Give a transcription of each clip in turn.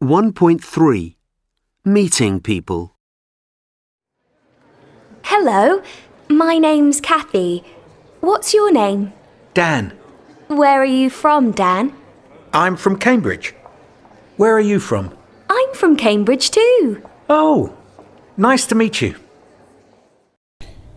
1.3 Meeting people. Hello, my name's Kathy. What's your name? Dan. Where are you from, Dan? I'm from Cambridge. Where are you from? I'm from Cambridge too. Oh, nice to meet you.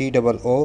TOO،